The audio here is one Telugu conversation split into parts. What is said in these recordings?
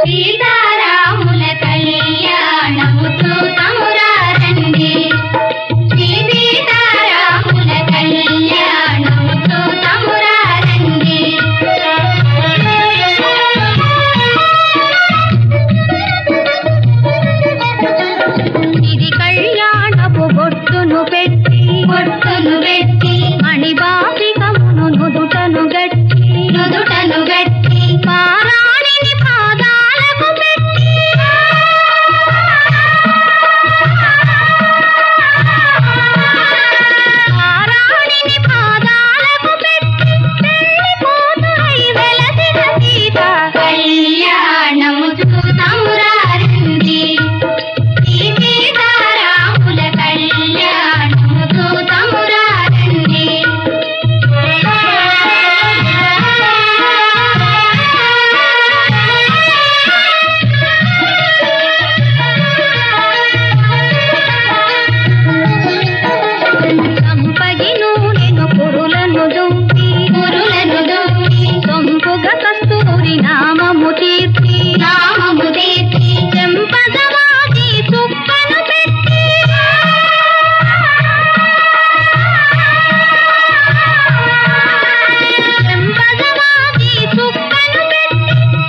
సీతారాముల కళ్యాణము చూతమురా రండి, శ్రీ సీతారాముల కళ్యాణము చూతమురా రండి. ఇది కళ్యాణపు బొట్టును పెట్టి మణిబాసికమును నుదుటను గట్టి పారాణిని పాదాలకు పెట్టి పెళ్లి కూతురై వెలసిన సీత కళ్యాణము చూతమురా రండి, శ్రీ సీతారాముల కళ్యాణము చూతమురా రండి. సంపగి నూనెను పురులను దుంపి సొంపుగా కస్తూరి నామము తీర్చి చెంపదవాది చుక్కను పెట్టి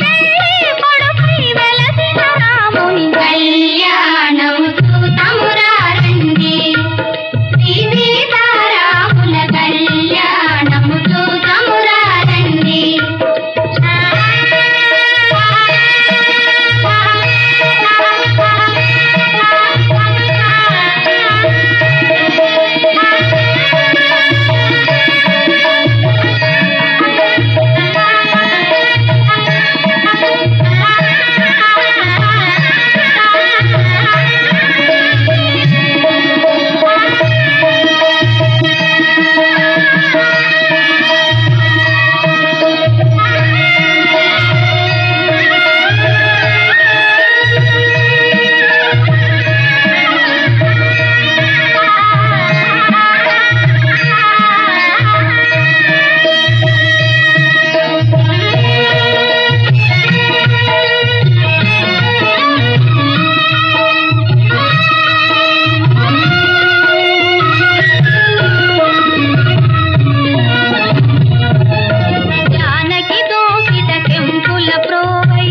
పెళ్లి కొడుకై వెలసిన రాముని కళ్యాణము చూతమురా రండి, శ్రీ సీతారాముల కళ్యాణము చూతమురా రండి. జానకి దోసిట కెంపుల ప్రోవై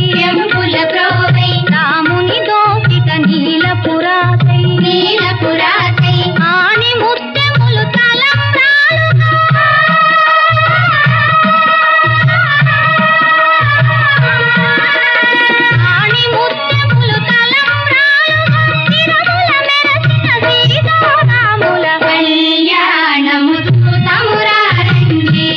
రాముని దోసిట నీలపురాసై ఆని ముత్యములు తలంబ్రాలుగా తిరుమల మెరసిన సీతారాముల కళ్యాణము చూతమురా రండి,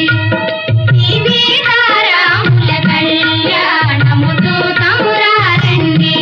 శ్రీ సీతారాముల కళ్యాణము చూతమురా రండి.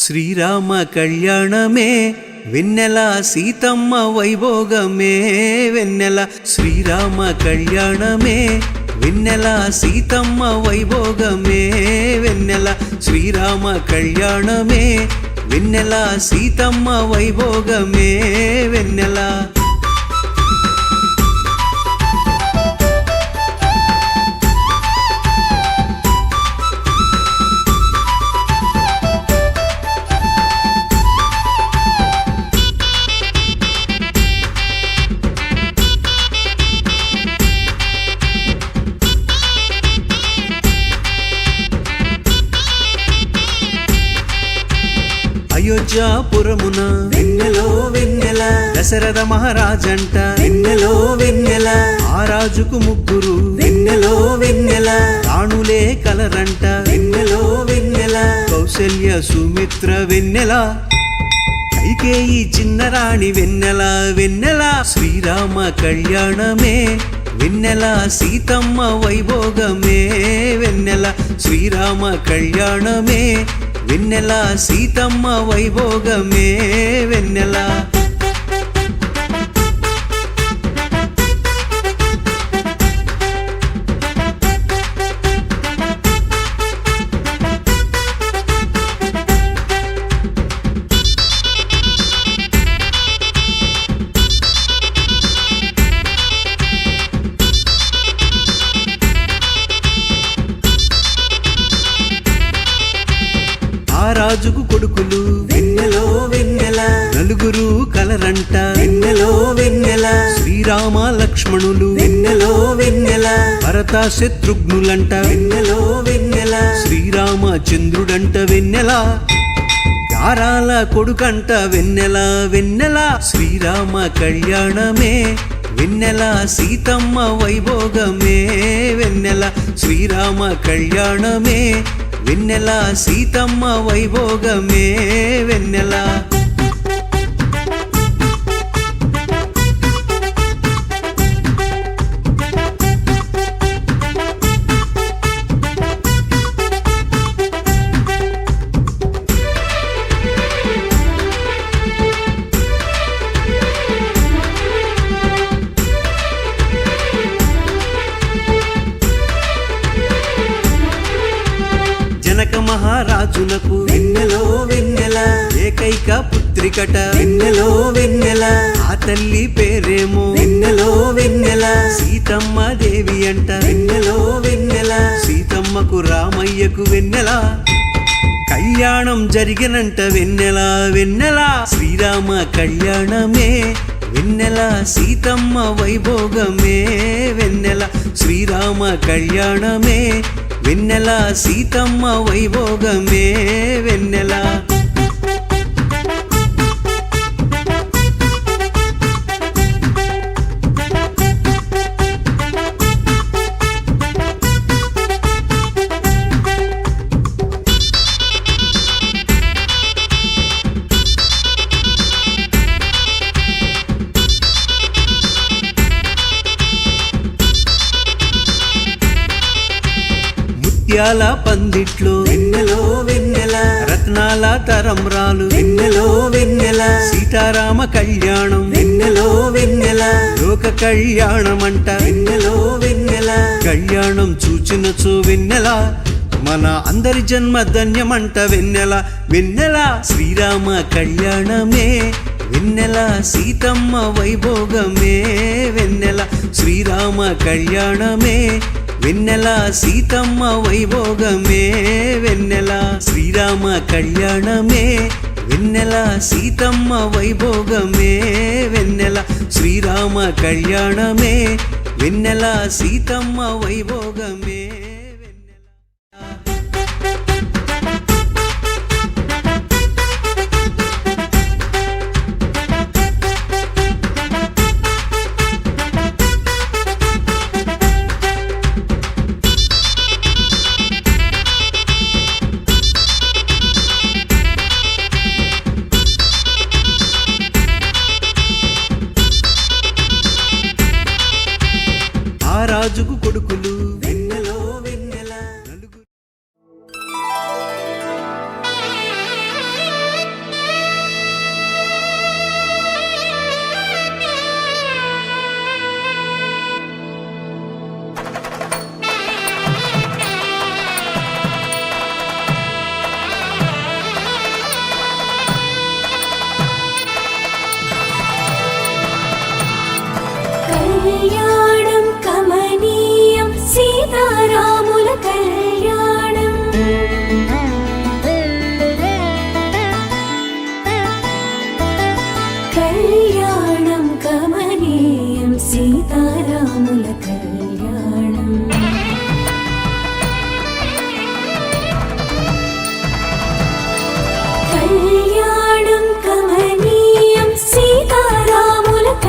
శ్రీరామ కళ్యాణమే వెన్నెల సీతమ్మ వైభోగమే వెన్నెల శ్రీరామ కళ్యాణమే వెన్నెల సీతమ్మ వైభోగమే వెన్నెల శ్రీరామ కళ్యాణమే వెన్నెల సీతమ్మ వైభోగమే వెన్నెల అయోధ్యాపురమున వెన్నెలో వెన్నెల దశరథ మహారాజంట వెన్నెలో వెన్నెల ఆ రాజుకు ముగ్గురు వెన్నెలో వెన్నెల రాణులే కలరంట వెన్నెలో వెన్నెల కౌసల్య సుమిత్ర వెన్నెల కైకేయి చిన్నరాణి వెన్నెల వెన్నెల శ్రీరామ కళ్యాణమే వెన్నెల సీతమ్మ వైభోగమే వెన్నెల శ్రీరామ కళ్యాణమే వెన్నెల సీతమ్మ వైభోగమే వెన్నెల ఆ రాజుకు కొడుకులు వెన్నెలో వెన్నెల నలుగురు కలరంట వెన్నెలో వెన్నెల శ్రీరామ లక్ష్మణులు వెన్నెలో వెన్నెల భరత శత్రుఘ్నులంట వెన్నెలో వెన్నెల శ్రీరామచంద్రుడంట వెన్నెల గారాల కొడుకంట వెన్నెల వెన్నెల శ్రీరామ కళ్యాణమే వెన్నెల సీతమ్మ వైభోగమే వెన్నెల శ్రీరామ కళ్యాణమే వెన్నెల సీతమ్మ వైభోగమే వెన్నెల జనక మహారాజునకు వెన్నెలో వెన్నెల ఏకైక పుత్రికట వెన్నెలో వెన్నెల ఆ తల్లి పేరేమో వెన్నెలో వెన్నెల సీతమ్మ దేవి అంట వెన్నెలో వెన్నెల సీతమ్మకు రామయ్యకు వెన్నెల కళ్యాణం జరిగినంట వెన్నెల వెన్నెల శ్రీరామ కళ్యాణమే వెన్నెల సీతమ్మ వైభోగమే వెన్నెల శ్రీరామ కళ్యాణమే వెన్నెల సీతమ్మ వైభోగమే వెన్నెల ముత్యాల పందిట్లో వెన్నెలో వెన్నెల రత్నాల తరంరాలు వెన్నెలో వెన్నెల సీతారామ కళ్యాణం వెన్నెలో వెన్నెల లోక కళ్యాణమంట వెన్నెలో వెన్నెల కళ్యాణం చూచినచో వెన్నెల మన అందరి జన్మ ధన్యమంట వెన్నెల వెన్నెల శ్రీరామ కళ్యాణమే వెన్నెల సీతమ్మ వైభోగమే వెన్నెల శ్రీరామ కళ్యాణమే వెన్నెల సీతమ్మ వైభోగమే వెన్నెల శ్రీరామ కళ్యాణమే వెన్నెల సీతమ్మ వైభోగమే వెన్నెల శ్రీరామ కళ్యాణమే వెన్నెల సీతమ్మ వైభోగమే ఆ రాజుకు కొడుకులు వెన్నెలో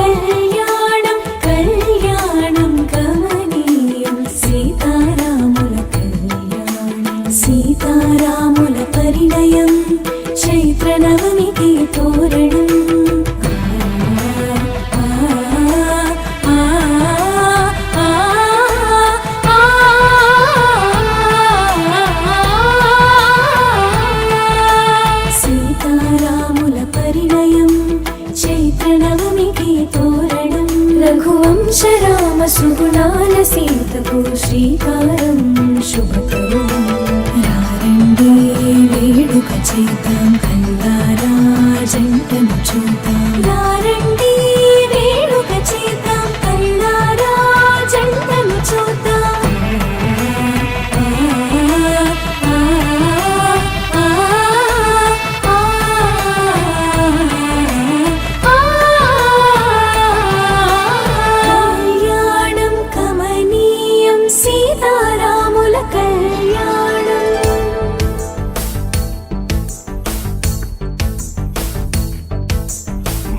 కళ్యాణం కళ్యాణం కమనీయం సీతారాముల కళ్యాణం సీతారాముల పరిణయం చైత్ర నవమికి తోరణం సీతారాముల పరిణయం చైత్ర నవమికి తోరణం రఘువంశ రామ సుగుణాల సీతకు శ్రీకారం శుభకరం రారండి వేడుక చేద్దాం కల్లారా జంటను చూద్దాం రారండి వేడుక చేద్దాం కల్లారా జంటను చూద్దాం కళ్యాణం కమనీయం సీతారాముల కళ్యాణం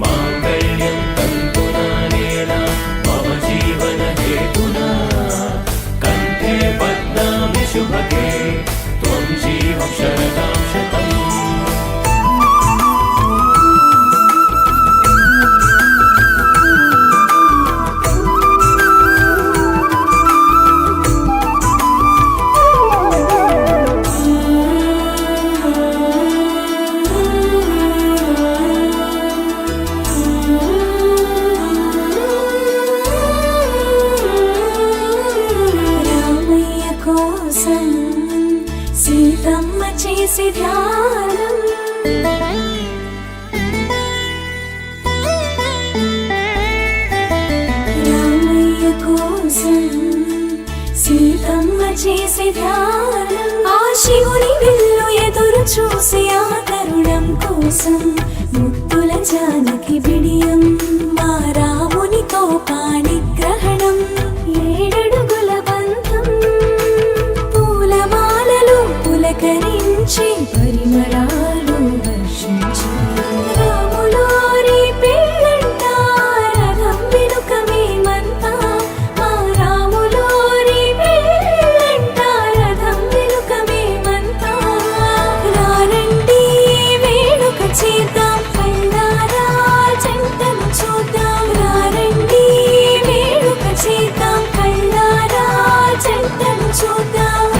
మాంగళ్యం తంతునా నేనా మమ జీవన హేతునా కంఠే బధ్నామి శుభగే త్వం జీవ శరదాం శతం రామయ్య కోసం సీతమ్మ చేసి ధ్యానం రామయ్య కోసం సీతమ్మ చేసి ధ్యానం ఆ శివుని విల్లు ఎదురు చూసి ఆ తరుణం కోసం ముత్తుల జానకి బిడియం మా రామునితో పాణిగ్రహణం ఏడడుగుల బంధం పూలమాలలు పులకరించి పరిమళాలు వర్షించి రాములోరి పెళ్ళంట రథం వెనుక మేమంతా మా రాములోరి పెళ్ళంట రథం వెనుక మేమంతా రారండి వేడుక చేద్దాం కళ్ళారా జంటను చూద్దాం రారండి వేడుక చేద్దాం కళ్ళారా జంటను చూద్దాం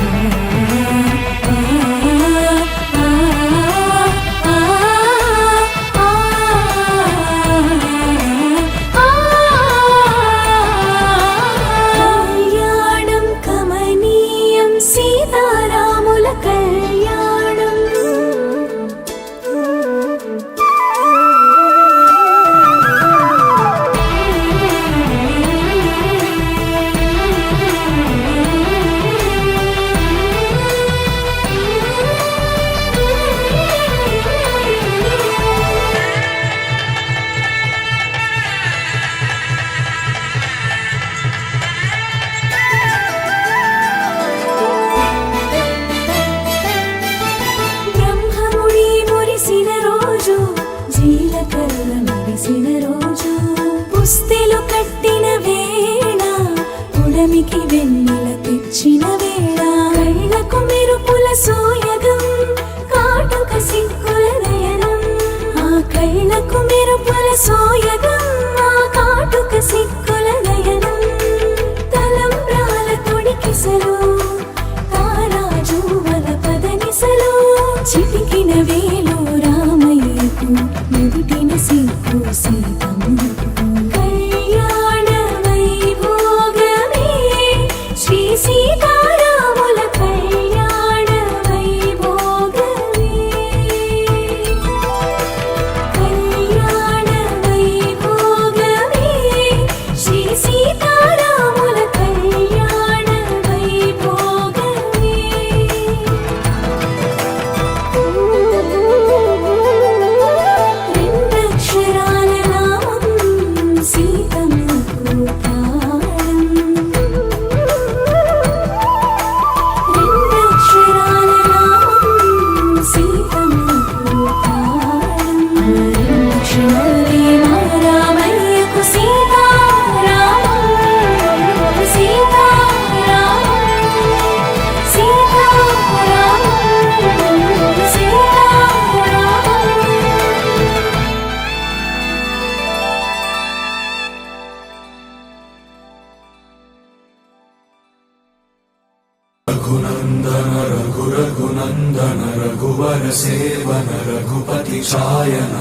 रघुनन्दन रघुवर सेवन रघुपति चायन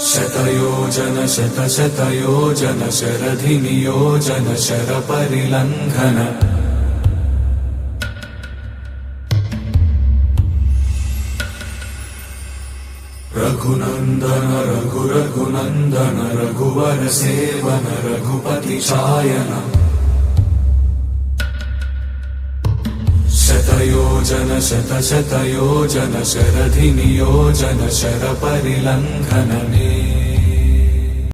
शतयोजन शतशतयोजन शरधि नियोजन शर परिलङ्घन रघुनन्दन रघुनन्दन रघुवर सेवन रघुपति चायन शतयोजन शतशतयोजन शरधि नियोजन शर परिलङ्घन